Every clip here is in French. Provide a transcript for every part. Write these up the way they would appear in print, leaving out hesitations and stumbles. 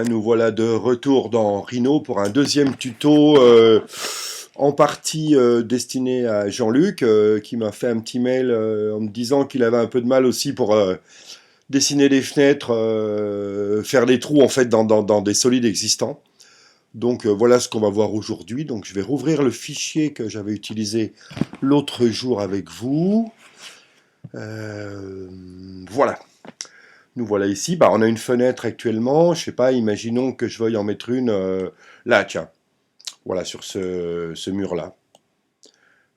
nous voilà de retour dans Rhino pour un deuxième tuto en partie destiné à Jean-Luc qui m'a fait un petit mail en me disant qu'il avait un peu de mal aussi pour dessiner les fenêtres, faire les trous en fait dans des solides existants. Donc voilà ce qu'on va voir aujourd'hui. Donc je vais rouvrir le fichier que j'avais utilisé l'autre jour avec vous. Voilà. Nous voilà ici. Bah, on a une fenêtre actuellement. Je sais pas, imaginons que je veuille en mettre une là, tiens. Voilà, sur ce mur-là.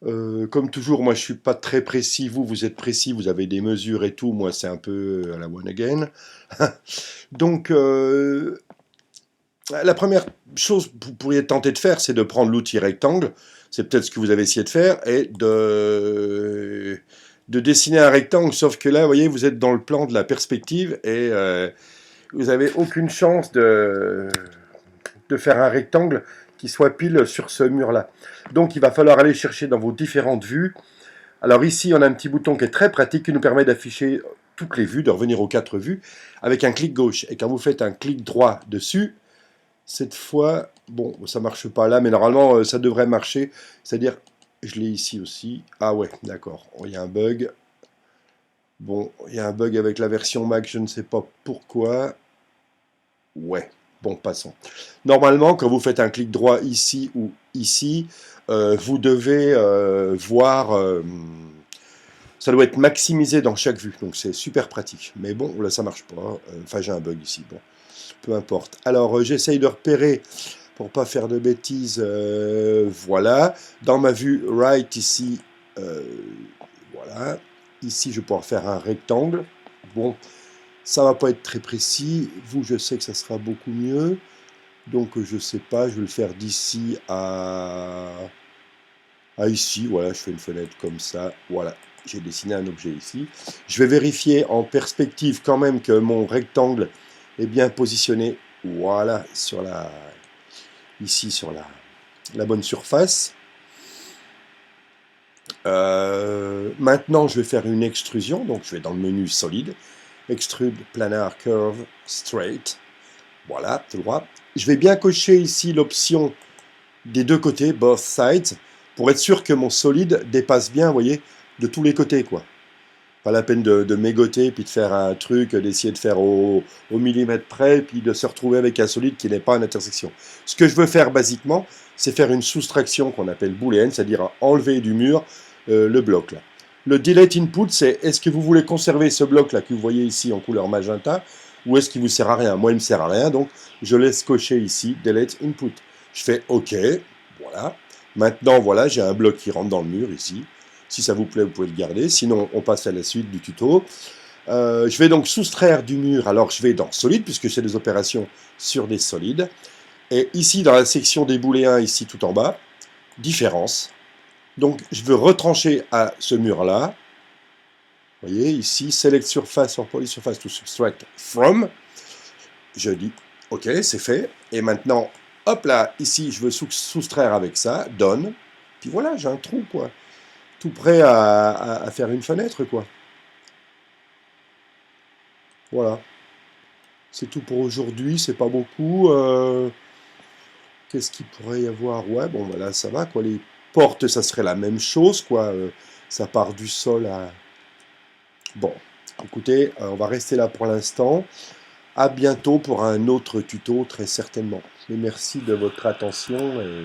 Comme toujours, moi je suis pas très précis. Vous êtes précis, vous avez des mesures et tout. Moi c'est un peu à la one again. Donc la première chose que vous pourriez tenter de faire, c'est de prendre l'outil rectangle. C'est peut-être ce que vous avez essayé de faire et de dessiner un rectangle. Sauf que là, vous voyez, vous êtes dans le plan de la perspective et vous n'avez aucune chance de faire un rectangle qui soit pile sur ce mur-là. Donc il va falloir aller chercher dans vos différentes vues. Alors ici, on a un petit bouton qui est très pratique, qui nous permet d'afficher toutes les vues, de revenir aux 4 vues, avec un clic gauche. Et quand vous faites un clic droit dessus, cette fois, bon, ça marche pas là, mais normalement, ça devrait marcher. C'est-à-dire, je l'ai ici aussi. Ah ouais, d'accord, il y a un bug. Bon, il y a un bug avec la version Mac, je ne sais pas pourquoi. Ouais, bon, passons. Normalement, quand vous faites un clic droit ici ou ici, vous devez voir... ça doit être maximisé dans chaque vue, donc c'est super pratique. Mais bon, là, ça marche pas. Enfin, j'ai un bug ici, bon, peu importe. Alors, j'essaye de repérer, pour pas faire de bêtises, voilà. Dans ma vue right, ici, voilà. Ici, je vais pouvoir faire un rectangle. Bon, ça va pas être très précis. Vous, je sais que ça sera beaucoup mieux. Donc, je sais pas, je vais le faire d'ici à ici. Voilà, je fais une fenêtre comme ça. Voilà, j'ai dessiné un objet ici. Je vais vérifier en perspective quand même que mon rectangle est bien positionné. Voilà, ici sur la bonne surface. Maintenant, je vais faire une extrusion. Donc, je vais dans le menu solide. Extrude planar curve straight. Voilà, tout droit. Je vais bien cocher ici l'option des deux côtés, both sides, pour être sûr que mon solide dépasse bien, vous voyez, de tous les côtés, quoi. Pas la peine de mégoter, puis de faire un truc, d'essayer de faire au millimètre près, puis de se retrouver avec un solide qui n'est pas en intersection. Ce que je veux faire, basiquement, c'est faire une soustraction qu'on appelle booléenne, c'est-à-dire enlever du mur le bloc, là. Le delete input, c'est est-ce que vous voulez conserver ce bloc-là que vous voyez ici en couleur magenta, ou est-ce qu'il vous sert à rien? Moi, il me sert à rien, donc je laisse cocher ici delete input. Je fais OK, voilà. Maintenant, voilà, j'ai un bloc qui rentre dans le mur ici. Si ça vous plaît, vous pouvez le garder. Sinon, on passe à la suite du tuto. Je vais donc soustraire du mur. Alors, je vais dans solide, puisque c'est des opérations sur des solides. Et ici, dans la section des booléens, ici tout en bas, différence. Donc, je veux retrancher à ce mur-là. Vous voyez, ici, select surface or polysurface to subtract from. Je dis, OK, c'est fait. Et maintenant, hop là, ici, je veux soustraire avec ça, done. Puis voilà, j'ai un trou, quoi. Tout prêt à faire une fenêtre, quoi. Voilà. C'est tout pour aujourd'hui, c'est pas beaucoup. Qu'est-ce qu'il pourrait y avoir? Ouais, bon, voilà, ça va, quoi. Les portes, ça serait la même chose, quoi. Ça part du sol à... Bon, écoutez, on va rester là pour l'instant. À bientôt pour un autre tuto, très certainement. Et merci de votre attention et